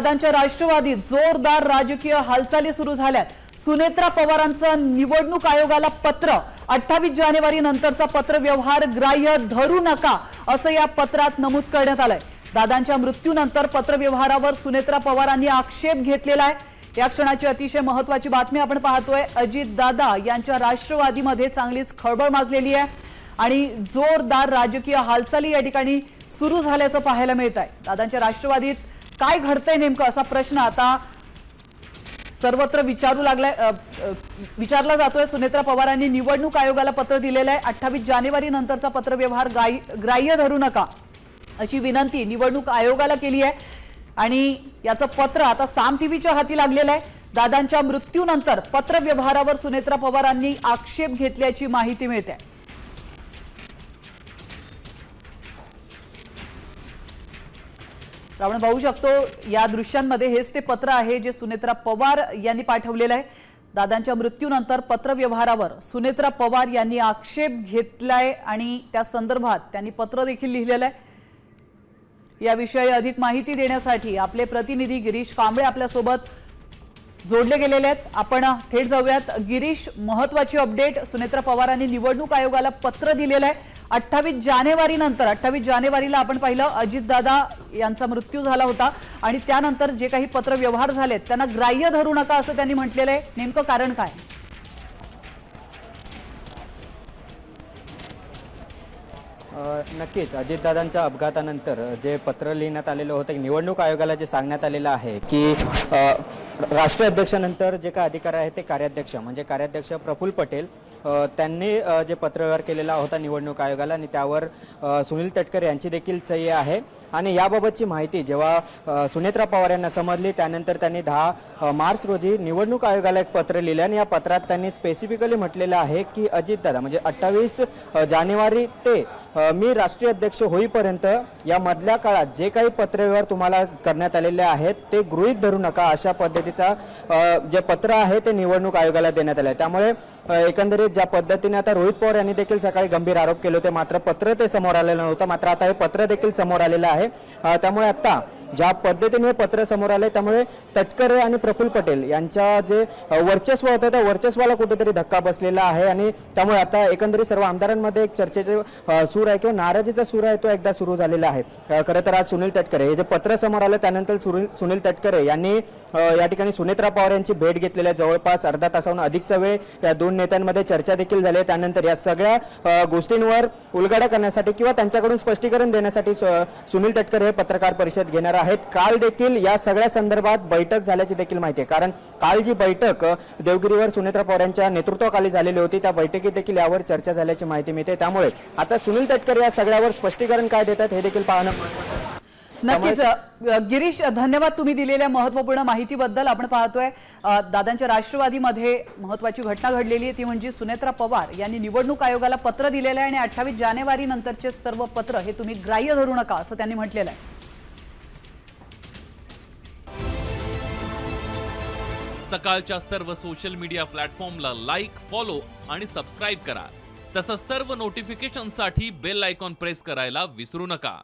दादांच्या राष्ट्रवादीत जोरदार राजकीय हालचाली सुरू झाल्यात। सुनेत्रा पवारांचं निवडणूक आयोगाला पत्र, 28 जानेवारी नंतरचा पत्रव्यवहार ग्राह्य धरू नका असं या पत्रात नमूद करण्यात आलंय। दादांच्या मृत्यूनंतर पत्रव्यवहारावर सुनेत्रा पवारांनी आक्षेप घेतलेला आहे। या क्षणाची अतिशय महत्त्वाची बातमी आपण पाहतोय। अजित दादा यांच्या राष्ट्रवादीमध्ये चांगलीच खळबळ माजलेली आहे आणि जोरदार राजकीय हालचाली या ठिकाणी सुरू झाल्याचं पाहायला मिळत आहे। दादांच्या राष्ट्रवादीत काय घडतंय नेमकं असा प्रश्न आता सर्वत्र विचारला जातोय। सुनेत्रा पवारांनी निवडणूक आयोगाला पत्र दिलेलं आहे। 28 जानेवारी नंतरचा पत्रव्यवहार ग्राह्य धरू नका अशी विनंती निवडणूक आयोगाला केली आहे आणि याचं पत्र आता साम टीव्हीच्या हाती लागलेलं आहे। दादांच्या मृत्यूनंतर पत्रव्यवहारावर सुनेत्रा पवारांनी आक्षेप घेतल्याची माहिती मिळते। आपण पाहू शकतो या दृश्यांमध्ये हेच ते पत्र आहे जे सुनेत्रा पवार यांनी पाठवलेलं आहे। दादांच्या मृत्यूनंतर पत्रव्यवहारावर सुनेत्रा पवार यांनी आक्षेप घेतलाय आणि त्या संदर्भात त्यांनी पत्र देखील लिहिलेलं आहे। याविषयी अधिक माहिती देण्यासाठी आपले प्रतिनिधी गिरीश कांबळे आपल्या सोबत जोडले गेलेले आहेत। आपण थेट जाऊयात। गिरीश, महत्त्वाची अपडेट, सुनेत्रा पवारांनी निवडणूक आयोगाला पत्र दिलेलं आहे 28 जानेवारी नंतर। 28 जानेवारीला आपण पाहिलं अजितदादा यांचा मृत्यू झाला होता आणि त्यानंतर जे काही पत्रव्यवहार झालेत त्यांना ग्राह्य धरू नका असं त्यांनी म्हटलेलं आहे। नेमकं कारण काय? नक्कीच अजितदादांच्या अपघातानंतर जे पत्र लिहिण्यात आलेलं होतं निवडणूक आयोगाला जे सांगण्यात आलेलं आहे की राष्ट्रीय अध्यक्षानंतर जे काय अधिकार आहे ते कार्याध्यक्ष म्हणजे कार्याध्यक्ष प्रफुल्ल पटेल त्यांनी जे पत्रव्यवहार केलेला होता निवडणूक आयोगाला आणि त्यावर सुनील तटकरे यांची देखील सही आहे। आणि याबाबतची माहिती जेव्हा सुनेत्रा पवार यांना समजली त्यानंतर त्यांनी 10 मार्च रोजी निवडणूक आयोगाला एक पत्र लिहिले आणि या पत्रात त्यांनी स्पेसिफिकली म्हटलेलं आहे की अजितदादा म्हणजे 28 जानेवारी ते मी राष्ट्रीय अध्यक्ष होईपर्यंत या मधल्या काळात जे काही पत्रव्यवहार तुम्हाला करण्यात आलेले आहेत ते गृहीत धरू नका अशा पद्धतीचा जे पत्र आहे ते निवडणूक आयोगाला देण्यात आले। त्यामुळे एकंदरीत ज्या पद्धतीने आता रोहित पवार यांनी देखील सकाळी गंभीर आरोप केले होते मात्र पत्र ते समोर आलेलं नव्हतं, मात्र आता हे पत्र देखील समोर आलेलं आहे। त्यामुळे आता ज्या पद्धतीने पत्र समोर आले त्यामुळे तटकरे आणि प्रफुल्ल पटेल यांच्या जे वर्चस्व होतं त्या वर्चस्वाला कुठेतरी धक्का बसलेला आहे आणि त्यामुळे आता एकंदरीत सर्व आमदारांमध्ये एक चर्चेचे सूर आहे किंवा नाराजीचा सूर आहे तो एकदा सुरू झालेला आहे। खरं तर आज सुनील तटकरे हे जे पत्र समोर आलं त्यानंतर सुनील तटकरे यांनी या ठिकाणी सुनेत्रा पवार यांची भेट घेतलेली आहे। जवळपास अर्धा तासाहून अधिकचा वेळ या दोन नेत्यांमध्ये चर्चा देखील झाली। त्यानंतर या सगळ्या गोष्टींवर उलगडा करण्यासाठी किंवा त्यांच्याकडून स्पष्टीकरण देण्यासाठी सुनील तटकरे हे पत्रकार परिषद घेणार आहेत। काल देखील या सगळ्या संदर्भात बैठक झाल्याची देखील माहिती आहे, कारण काल जी बैठक देवगिरीवर सुनेत्रा पवार यांच्या नेतृत्वाखाली झालेली होती त्या बैठकीत देखील यावर चर्चा झाल्याची माहिती मिळते। त्यामुळे आता सुनील तटकरे या सगळ्यावर स्पष्टीकरण काय देतात हे देखील पाहणं नक्कीच। गिरीश, धन्यवाद तुम्ही दिलेल्या महत्त्वपूर्ण माहितीबद्दल। आपण पाहतोय दादांच्या राष्ट्रवादीमध्ये महत्त्वाची घटना घडलेली आहे ती म्हणजे सुनेत्रा पवार यांनी निवडणूक आयोगाला पत्र दिलेलं आहे आणि 28 जानेवारी नंतरचे सर्व पत्र हे तुम्ही ग्राह्य धरू नका असं त्यांनी म्हटलेलं आहे। सकाळच्या सर्व सोशल मीडिया प्लॅटफॉर्मला लाईक, फॉलो आणि सबस्क्राईब करा। तसंच सर्व नोटिफिकेशनसाठी बेल आयकॉन प्रेस करायला विसरू नका।